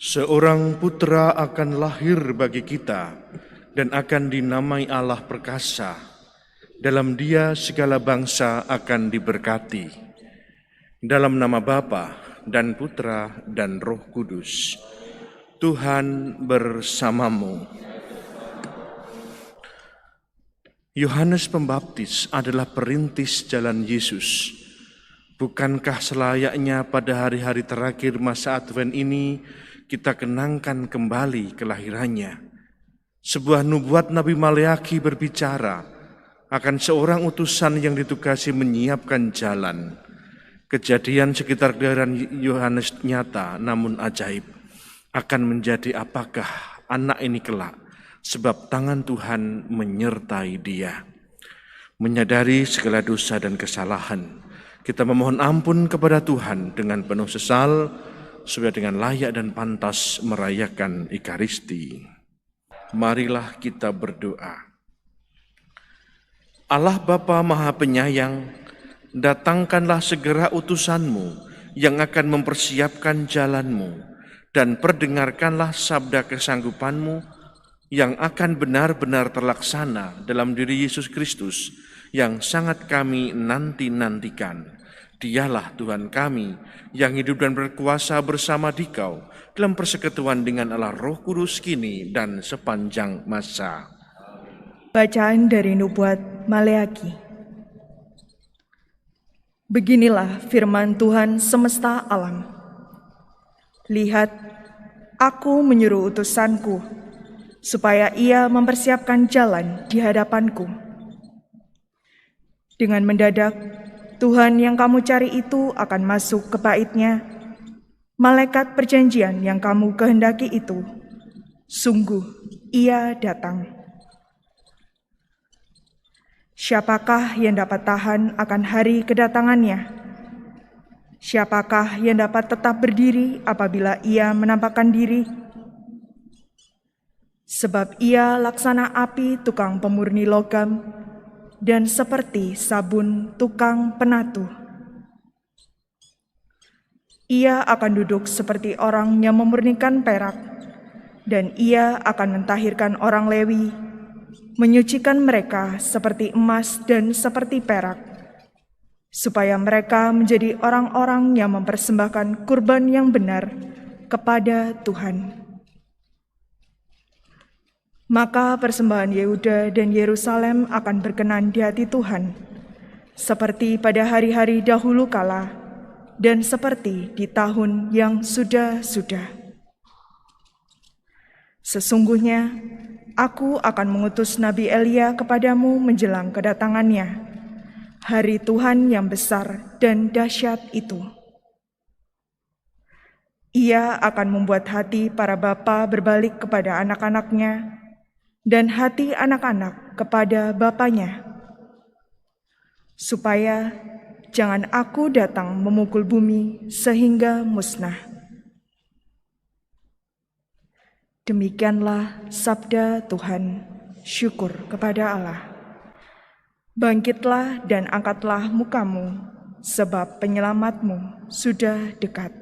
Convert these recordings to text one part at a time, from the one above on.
Seorang putra akan lahir bagi kita dan akan dinamai Allah Perkasa. Dalam Dia segala bangsa akan diberkati. Dalam nama Bapa dan Putra dan Roh Kudus. Tuhan bersamamu. Yohanes Pembaptis adalah perintis jalan Yesus. Bukankah selayaknya pada hari-hari terakhir masa Advent ini kita kenangkan kembali kelahirannya? Sebuah nubuat Nabi Maleakhi berbicara akan seorang utusan yang ditugasi menyiapkan jalan. Kejadian sekitar kelahiran Yohanes nyata namun ajaib. Akan menjadi apakah anak ini kelak? Sebab tangan Tuhan menyertai dia. Menyadari segala dosa dan kesalahan, kita memohon ampun kepada Tuhan dengan penuh sesal, supaya dengan layak dan pantas merayakan Ekaristi. Marilah kita berdoa. Allah Bapa Maha Penyayang, datangkanlah segera utusan-Mu yang akan mempersiapkan jalan-Mu, dan perdengarkanlah sabda kesanggupan-Mu yang akan benar-benar terlaksana dalam diri Yesus Kristus yang sangat kami nanti-nantikan. Dialah Tuhan kami yang hidup dan berkuasa bersama Dikau dalam persekutuan dengan Allah Roh Kudus kini dan sepanjang masa. Bacaan dari Nubuat Maleakhi. Beginilah firman Tuhan semesta alam. Lihat, aku menyuruh utusanku, supaya ia mempersiapkan jalan di hadapanku. Dengan mendadak, Tuhan yang kamu cari itu akan masuk ke bait-Nya. Malaikat perjanjian yang kamu kehendaki itu, sungguh ia datang. Siapakah yang dapat tahan akan hari kedatangannya? Siapakah yang dapat tetap berdiri apabila ia menampakkan diri? Sebab ia laksana api tukang pemurni logam, dan seperti sabun tukang penatuh. Ia akan duduk seperti orang yang memurnikan perak, dan ia akan mentahirkan orang Lewi, menyucikan mereka seperti emas dan seperti perak, supaya mereka menjadi orang-orang yang mempersembahkan kurban yang benar kepada Tuhan. Maka persembahan Yehuda dan Yerusalem akan berkenan di hati Tuhan, seperti pada hari-hari dahulu kala, dan seperti di tahun yang sudah-sudah. Sesungguhnya, aku akan mengutus Nabi Elia kepadamu menjelang kedatangannya, hari Tuhan yang besar dan dahsyat itu. Ia akan membuat hati para bapa berbalik kepada anak-anaknya, dan hati anak-anak kepada bapanya, supaya jangan aku datang memukul bumi sehingga musnah. Demikianlah sabda Tuhan. Syukur kepada Allah. Bangkitlah dan angkatlah mukamu, sebab penyelamatmu sudah dekat.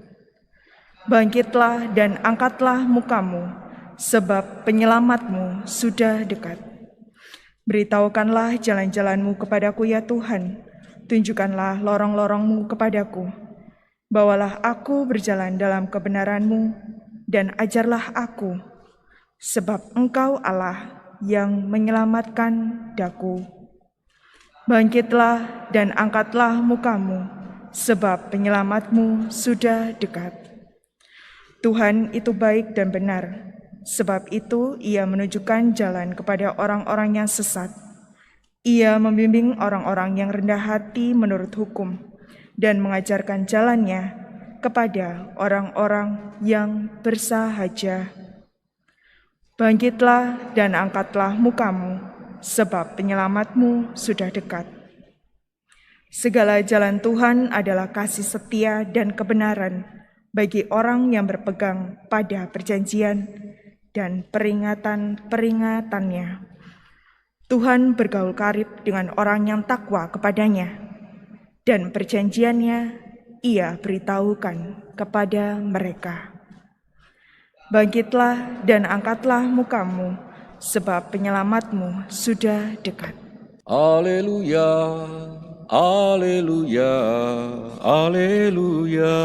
Bangkitlah dan angkatlah mukamu, sebab penyelamatmu sudah dekat. Beritahukanlah jalan-jalanmu kepadaku ya Tuhan, tunjukkanlah lorong-lorongmu kepadaku. Bawalah aku berjalan dalam kebenaranmu, dan ajarlah aku, sebab Engkau Allah yang menyelamatkan daku. Bangkitlah dan angkatlah mukamu, sebab penyelamatmu sudah dekat. Tuhan itu baik dan benar, sebab itu Ia menunjukkan jalan kepada orang-orang yang sesat. Ia membimbing orang-orang yang rendah hati menurut hukum, dan mengajarkan jalannya kepada orang-orang yang bersahaja. Bangkitlah dan angkatlah mukamu, sebab penyelamatmu sudah dekat. Segala jalan Tuhan adalah kasih setia dan kebenaran bagi orang yang berpegang pada perjanjian dan peringatan-peringatannya. Tuhan bergaul karib dengan orang yang takwa kepadanya, dan perjanjiannya Ia beritahukan kepada mereka. Bangkitlah dan angkatlah mukamu, sebab penyelamatmu sudah dekat. Haleluya, haleluya, haleluya.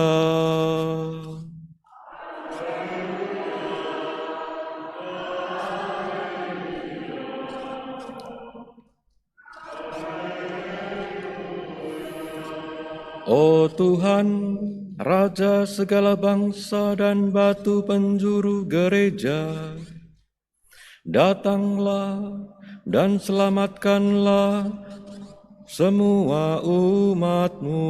Oh Tuhan, Raja segala bangsa dan batu penjuru gereja, datanglah dan selamatkanlah semua umat-Mu.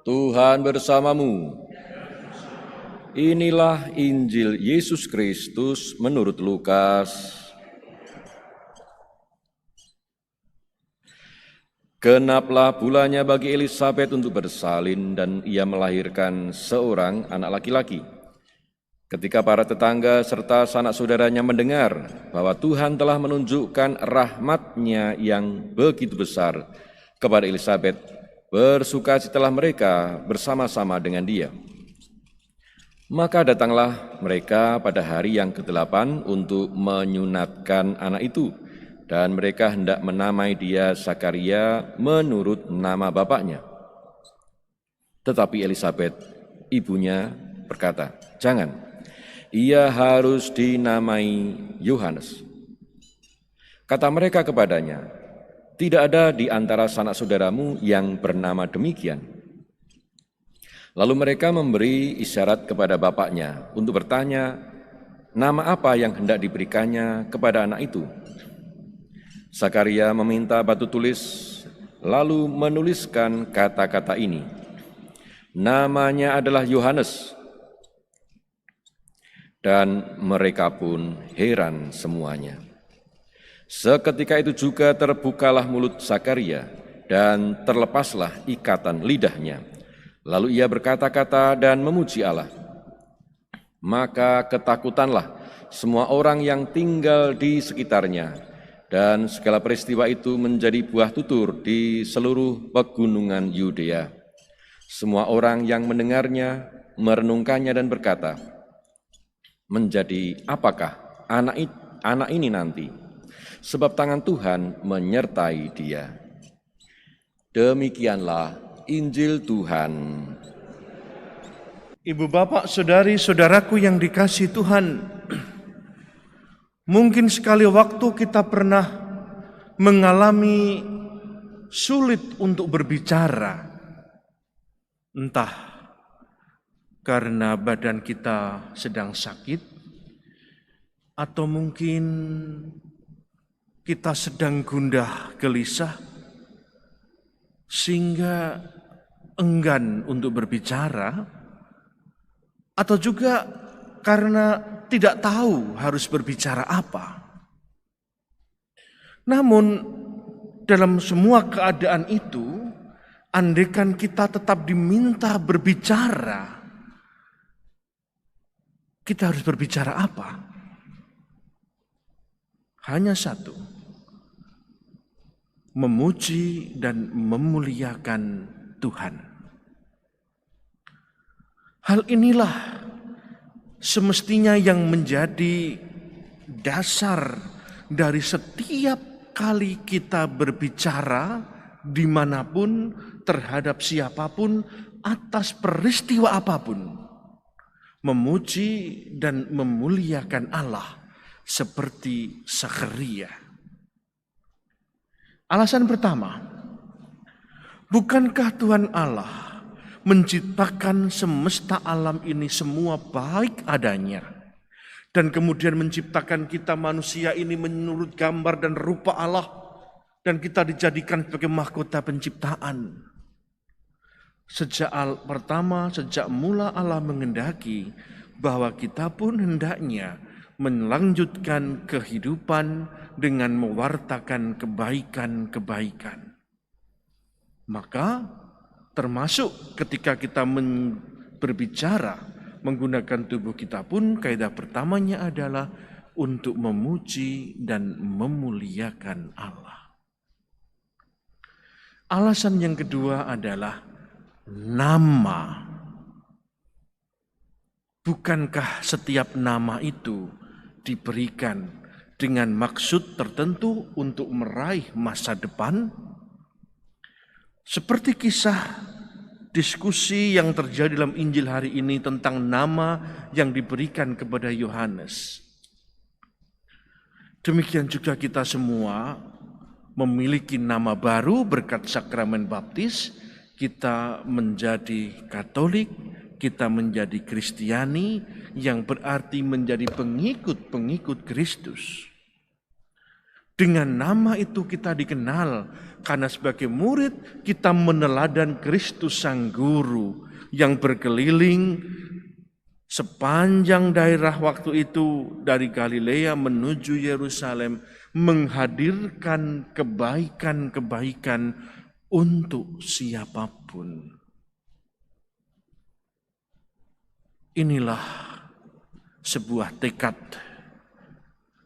Tuhan bersamamu. Inilah Injil Yesus Kristus menurut Lukas. Genaplah bulannya bagi Elisabet untuk bersalin dan ia melahirkan seorang anak laki-laki. Ketika para tetangga serta sanak saudaranya mendengar bahwa Tuhan telah menunjukkan rahmat-Nya yang begitu besar kepada Elisabet, bersukacitalah mereka bersama-sama dengan dia. Maka datanglah mereka pada hari yang ke-8 untuk menyunatkan anak itu, dan mereka hendak menamai dia Zakaria menurut nama bapaknya. Tetapi Elisabet, ibunya, berkata, "Jangan, ia harus dinamai Yohanes." Kata mereka kepadanya, "Tidak ada di antara sanak saudaramu yang bernama demikian." Lalu mereka memberi isyarat kepada bapaknya untuk bertanya, nama apa yang hendak diberikannya kepada anak itu. Zakaria meminta batu tulis, lalu menuliskan kata-kata ini, "Namanya adalah Yohanes." Dan mereka pun heran semuanya. Seketika itu juga terbukalah mulut Zakaria dan terlepaslah ikatan lidahnya. Lalu ia berkata-kata dan memuji Allah. Maka ketakutanlah semua orang yang tinggal di sekitarnya, dan segala peristiwa itu menjadi buah tutur di seluruh pegunungan Yudea. Semua orang yang mendengarnya merenungkannya dan berkata, "Menjadi apakah anak ini nanti? Sebab tangan Tuhan menyertai dia." Demikianlah Injil Tuhan. Ibu bapak, saudari, saudaraku yang dikasihi Tuhan, mungkin sekali waktu kita pernah mengalami sulit untuk berbicara, entah karena badan kita sedang sakit, atau mungkin kita sedang gundah gelisah, sehingga enggan untuk berbicara, atau juga karena tidak tahu harus berbicara apa. Namun dalam semua keadaan itu, andaikan kita tetap diminta berbicara, kita harus berbicara apa? Hanya satu, memuji dan memuliakan Tuhan. Hal inilah semestinya yang menjadi dasar dari setiap kali kita berbicara dimanapun, terhadap siapapun, atas peristiwa apapun. Memuji dan memuliakan Allah seperti Zakaria. Alasan pertama, bukankah Tuhan Allah menciptakan semesta alam ini semua baik adanya, dan kemudian menciptakan kita manusia ini menurut gambar dan rupa Allah, dan kita dijadikan sebagai mahkota penciptaan. Sejak mula Allah mengendaki bahwa kita pun hendaknya melanjutkan kehidupan dengan mewartakan kebaikan-kebaikan. Maka termasuk ketika kita berbicara menggunakan tubuh kita pun, kaidah pertamanya adalah untuk memuji dan memuliakan Allah. Alasan yang kedua adalah nama. Bukankah setiap nama itu diberikan dengan maksud tertentu untuk meraih masa depan? Seperti kisah diskusi yang terjadi dalam Injil hari ini tentang nama yang diberikan kepada Yohanes. Demikian juga kita semua memiliki nama baru berkat sakramen baptis. Kita menjadi Katolik, kita menjadi Kristiani, yang berarti menjadi pengikut-pengikut Kristus. Dengan nama itu kita dikenal, karena sebagai murid kita meneladan Kristus Sang Guru yang berkeliling sepanjang daerah waktu itu dari Galilea menuju Yerusalem, menghadirkan kebaikan-kebaikan untuk siapapun. Inilah sebuah tekad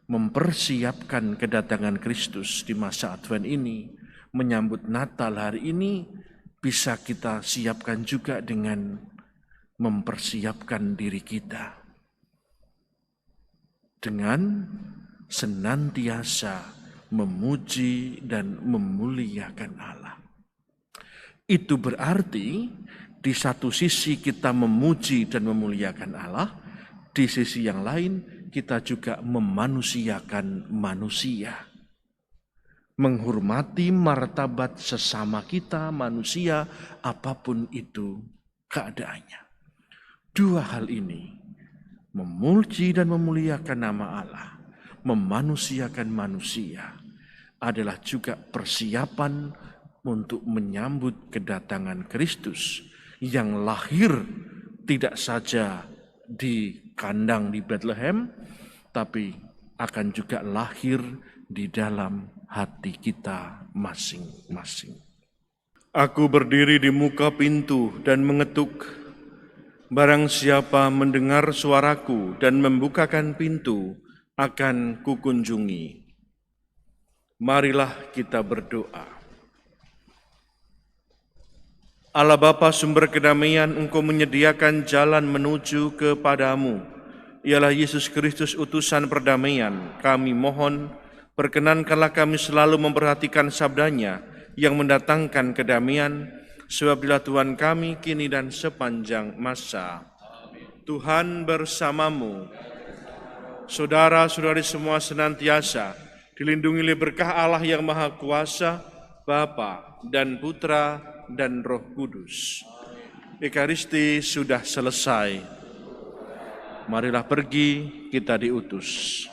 mempersiapkan kedatangan Kristus di masa Advent ini, menyambut Natal hari ini, bisa kita siapkan juga dengan mempersiapkan diri kita dengan senantiasa memuji dan memuliakan Allah. Itu berarti di satu sisi kita memuji dan memuliakan Allah, di sisi yang lain kita juga memanusiakan manusia. Menghormati martabat sesama kita manusia apapun itu keadaannya. Dua hal ini, memuji dan memuliakan nama Allah, memanusiakan manusia, adalah juga persiapan untuk menyambut kedatangan Kristus yang lahir tidak saja di kandang di Bethlehem, tapi akan juga lahir di dalam hati kita masing-masing. Aku berdiri di muka pintu dan mengetuk. Barang siapa mendengar suaraku dan membukakan pintu, akan kukunjungi. Marilah kita berdoa. Allah Bapa sumber kedamaian, Engkau menyediakan jalan menuju kepadamu. Ialah Yesus Kristus utusan perdamaian. Kami mohon, perkenankanlah kami selalu memperhatikan sabdanya yang mendatangkan kedamaian, sebab dilah Tuhan kami kini dan sepanjang masa. Tuhan bersamamu. Saudara-saudari semua senantiasa dilindungi oleh berkah Allah yang Maha Kuasa, Bapa dan Putra dan Roh Kudus. Ekaristi sudah selesai. Marilah pergi, kita diutus.